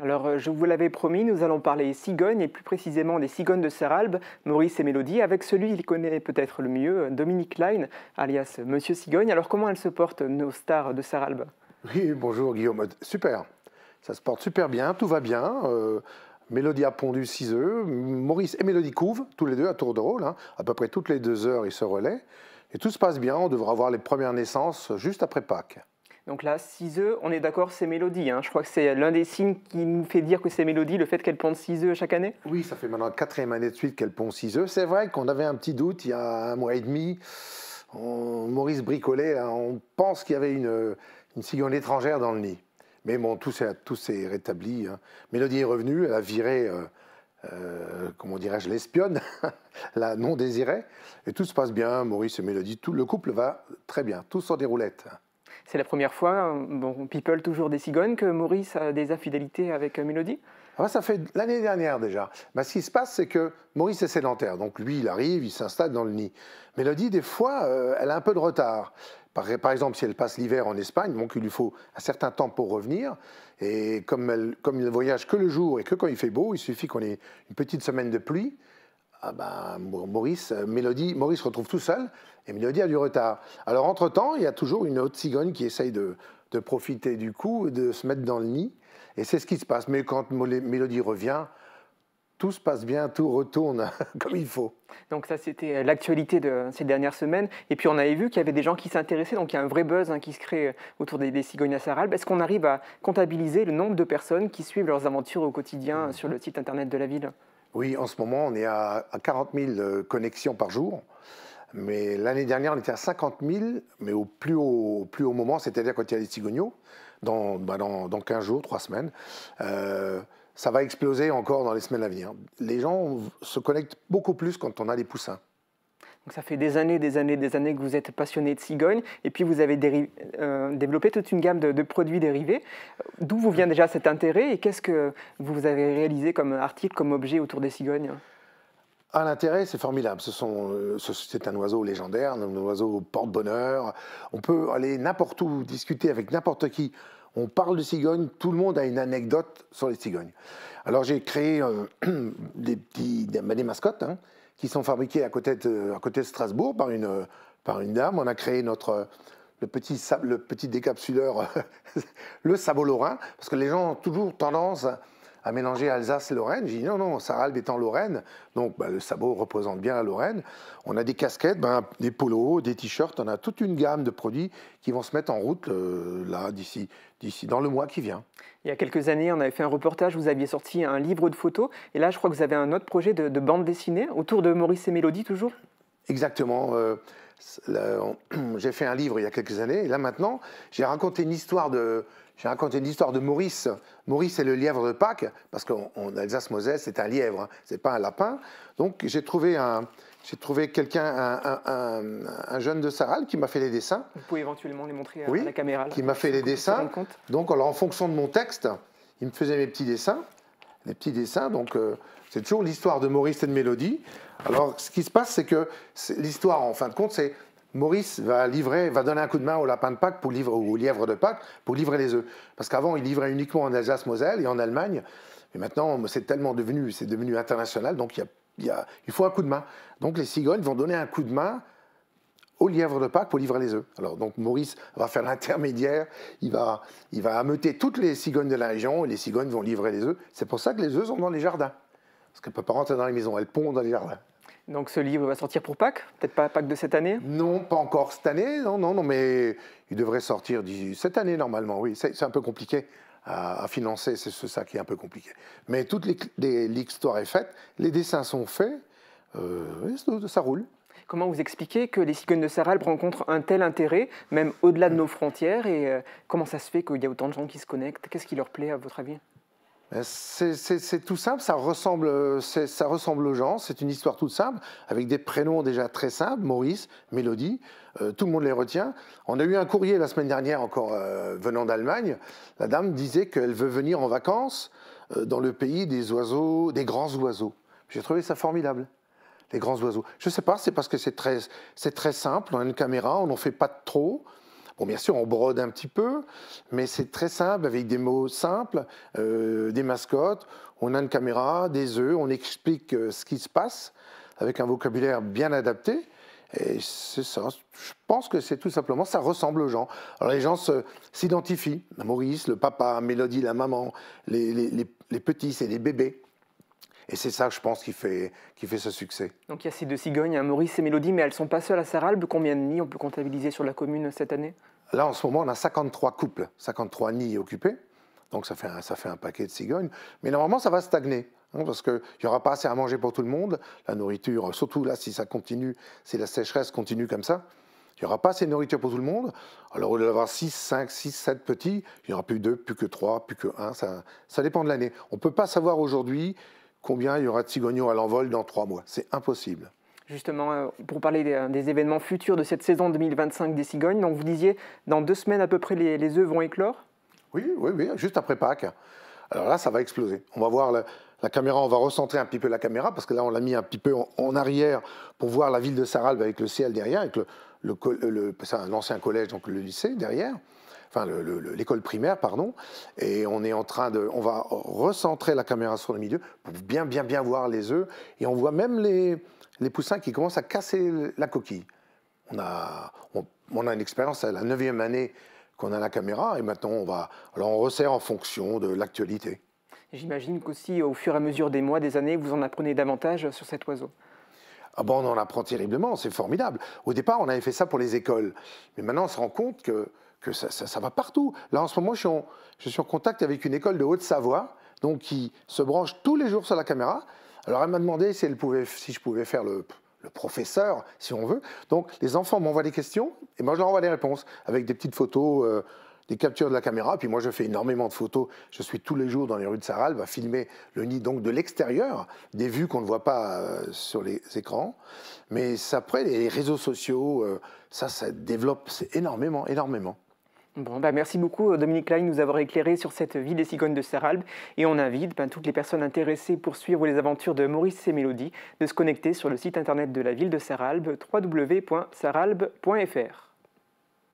Alors, je vous l'avais promis, nous allons parler cigogne et plus précisément des cigognes de Serralbe, Maurice et Mélodie, avec celui qu'il connaît peut-être le mieux, Dominique Klein, alias Monsieur Cigogne. Alors, comment elles se portent, nos stars de Serralbe? Oui, bonjour Guillaume. Super. Ça se porte super bien, tout va bien. Mélodie a pondu 6 œufs. Maurice et Mélodie couvent, tous les deux à tour de rôle. À peu près toutes les 2 heures, ils se relaient. Et tout se passe bien. On devra avoir les premières naissances juste après Pâques. Donc là, 6 œufs, on est d'accord, c'est Mélodie. Je crois que c'est l'un des signes qui nous fait dire que c'est Mélodie, le fait qu'elle ponde 6 œufs chaque année. Oui, ça fait maintenant la 4e année de suite qu'elle pond 6 œufs. C'est vrai qu'on avait un petit doute il y a 1 mois et demi. Maurice bricolait, là, on pense qu'il y avait une cigogne étrangère dans le nid. Mais bon, tout s'est rétabli. Mélodie est revenue, elle a viré, comment dirais-je, l'espionne, la non désirée. Et tout se passe bien, Maurice et Mélodie, le couple va très bien, tous sur des roulettes. C'est la première fois, bon, people toujours des cigognes, que Maurice a des infidélités avec Mélodie. Ça fait l'année dernière déjà. Ce qui se passe, c'est que Maurice est sédentaire. Donc lui, il arrive, il s'installe dans le nid. Mélodie, des fois, elle a un peu de retard. Par exemple, si elle passe l'hiver en Espagne, donc il lui faut un certain temps pour revenir. Et comme il ne voyage que le jour et que quand il fait beau, il suffit qu'on ait une petite semaine de pluie. Maurice retrouve tout seul et Mélodie a du retard. Alors entre-temps, il y a toujours une autre cigogne qui essaye de profiter du coup, de se mettre dans le nid. Et c'est ce qui se passe. Mais quand Mélodie revient, tout se passe bien, tout retourne comme il faut. Donc ça, c'était l'actualité de ces dernières semaines. Et puis on avait vu qu'il y avait des gens qui s'intéressaient, donc il y a un vrai buzz qui se crée autour des cigognes à Serralbe. Est-ce qu'on arrive à comptabiliser le nombre de personnes qui suivent leurs aventures au quotidien sur le site internet de la ville? Oui, en ce moment, on est à 40 000 connexions par jour. Mais l'année dernière, on était à 50 000, mais au plus haut moment, c'est-à-dire quand il y a les cigognos, dans 15 jours, 3 semaines. Ça va exploser encore dans les semaines à venir. Les gens se connectent beaucoup plus quand on a les poussins. Donc ça fait des années que vous êtes passionné de cigogne, et puis vous avez développé toute une gamme de produits dérivés. D'où vous vient déjà cet intérêt, et qu'est-ce que vous avez réalisé comme article, comme objet autour des cigognes? L'intérêt, c'est formidable. C'est un oiseau légendaire, un oiseau porte-bonheur. On peut aller n'importe où, discuter avec n'importe qui. On parle de cigognes, tout le monde a une anecdote sur les cigognes. Alors j'ai créé des mascottes qui sont fabriquées à côté de Strasbourg par une dame. On a créé le petit décapsuleur, le sabot lorrain, parce que les gens ont toujours tendance à mélanger Alsace et Lorraine. J'ai dit non, Serralbe étant Lorraine, donc le sabot représente bien la Lorraine. On a des casquettes, des polos, des t-shirts, on a toute une gamme de produits qui vont se mettre en route là, d'ici, dans le mois qui vient. Il y a quelques années, on avait fait un reportage, vous aviez sorti un livre de photos, et là je crois que vous avez un autre projet de bande dessinée, autour de Maurice et Mélodie toujours? Exactement. J'ai fait un livre il y a quelques années, et là maintenant, j'ai raconté une histoire de Maurice. Maurice est le lièvre de Pâques, parce qu'en Alsace-Moselle, c'est un lièvre, c'est pas un lapin. Donc j'ai trouvé quelqu'un, un jeune de Serralbe qui m'a fait les dessins. Vous pouvez éventuellement les montrer à Oui, la caméra. Là, qui m'a fait les dessins. Donc alors, en fonction de mon texte, il me faisait mes petits dessins. Les petits dessins, donc c'est toujours l'histoire de Maurice et de Mélodie. Alors ce qui se passe, c'est que l'histoire, en fin de compte, c'est Maurice va donner un coup de main au lapin de Pâques au lièvre de Pâques pour livrer les œufs. Parce qu'avant, il livrait uniquement en Alsace-Moselle et en Allemagne. Mais maintenant, c'est devenu international, donc il faut un coup de main. Donc les cigognes vont donner un coup de main au lièvre de Pâques pour livrer les œufs. Alors donc Maurice va faire l'intermédiaire, il va ameuter toutes les cigognes de la région et les cigognes vont livrer les œufs. C'est pour ça que les œufs sont dans les jardins. Parce qu'elles ne peuvent pas rentrer dans les maisons, elles pondent dans les jardins. Donc ce livre va sortir pour Pâques? Peut-être pas Pâques de cette année? Non, pas encore cette année, non, mais il devrait sortir cette année normalement, oui. C'est un peu compliqué à financer, c'est ça qui est un peu compliqué. Mais toute l'histoire est faite, les dessins sont faits, ça roule. Comment vous expliquez que les cigognes de Serralbe rencontrent un tel intérêt, même au-delà de nos frontières, et comment ça se fait qu'il y a autant de gens qui se connectent? Qu'est-ce qui leur plaît à votre avis? C'est tout simple, ça ressemble aux gens, c'est une histoire toute simple, avec des prénoms déjà très simples, Maurice, Mélodie, tout le monde les retient. On a eu un courrier la semaine dernière encore venant d'Allemagne, la dame disait qu'elle veut venir en vacances dans le pays des oiseaux, des grands oiseaux. J'ai trouvé ça formidable, les grands oiseaux. Je ne sais pas, c'est parce que c'est très simple, on a une caméra, on n'en fait pas trop. Bon, bien sûr, on brode un petit peu, mais c'est très simple, avec des mots simples, des mascottes. On a une caméra, des œufs, on explique ce qui se passe avec un vocabulaire bien adapté. Et c'est ça, je pense que c'est tout simplement, ça ressemble aux gens. Alors les gens s'identifient, Maurice, le papa, Mélodie, la maman, les petits, c'est les bébés. Et c'est ça, je pense, qui fait ce succès. Donc il y a ces deux cigognes, hein, Maurice et Mélodie, mais elles ne sont pas seules à Sarralbe. Combien de nids on peut comptabiliser sur la commune cette année? Là, en ce moment, on a 53 couples, 53 nids occupés. Donc ça fait un paquet de cigognes. Mais normalement, ça va stagner. Parce qu'il n'y aura pas assez à manger pour tout le monde. La nourriture, surtout là, si ça continue, si la sécheresse continue comme ça, il n'y aura pas assez de nourriture pour tout le monde. Alors, au lieu d'avoir 6, 5, 6, 7 petits, il n'y aura plus 2, plus que 3, plus que 1. Ça dépend de l'année. On ne peut pas savoir aujourd'hui combien il y aura de cigogneaux à l'envol dans 3 mois. C'est impossible. Justement, pour parler des événements futurs de cette saison 2025 des cigognes, donc vous disiez, dans 2 semaines à peu près, les œufs vont éclore? Oui, juste après Pâques. Alors là, ça va exploser. On va voir la caméra, on va recentrer un petit peu la caméra, parce que là, on l'a mis un petit peu en arrière pour voir la ville de Sarralbe avec le ciel derrière, avec c'est un ancien collège, donc le lycée derrière, enfin l'école primaire, pardon. Et on va recentrer la caméra sur le milieu pour bien voir les œufs. Et on voit même les poussins qui commencent à casser la coquille. On a une expérience, c'est la 9e année qu'on a la caméra, et maintenant on resserre en fonction de l'actualité. J'imagine qu'aussi, au fur et à mesure des mois, des années, vous en apprenez davantage sur cet oiseau. Ah bon, on en apprend terriblement, c'est formidable. Au départ, on avait fait ça pour les écoles, mais maintenant on se rend compte que ça va partout. Là, en ce moment, je suis en contact avec une école de Haute-Savoie, donc qui se branche tous les jours sur la caméra. Alors elle m'a demandé si je pouvais faire le professeur, si on veut. Donc les enfants m'envoient des questions, et moi je leur envoie des réponses, avec des petites photos, des captures de la caméra. Puis moi je fais énormément de photos. Je suis tous les jours dans les rues de Sarralbe à filmer le nid donc de l'extérieur, des vues qu'on ne voit pas sur les écrans. Mais après, les réseaux sociaux, ça développe énormément. Bon, merci beaucoup Dominique Klein de nous avoir éclairé sur cette vie des cigognes de Sarralbe, et on invite toutes les personnes intéressées pour suivre les aventures de Maurice et Mélodie de se connecter sur le site internet de la ville de Sarralbe, www.sarralbe.fr.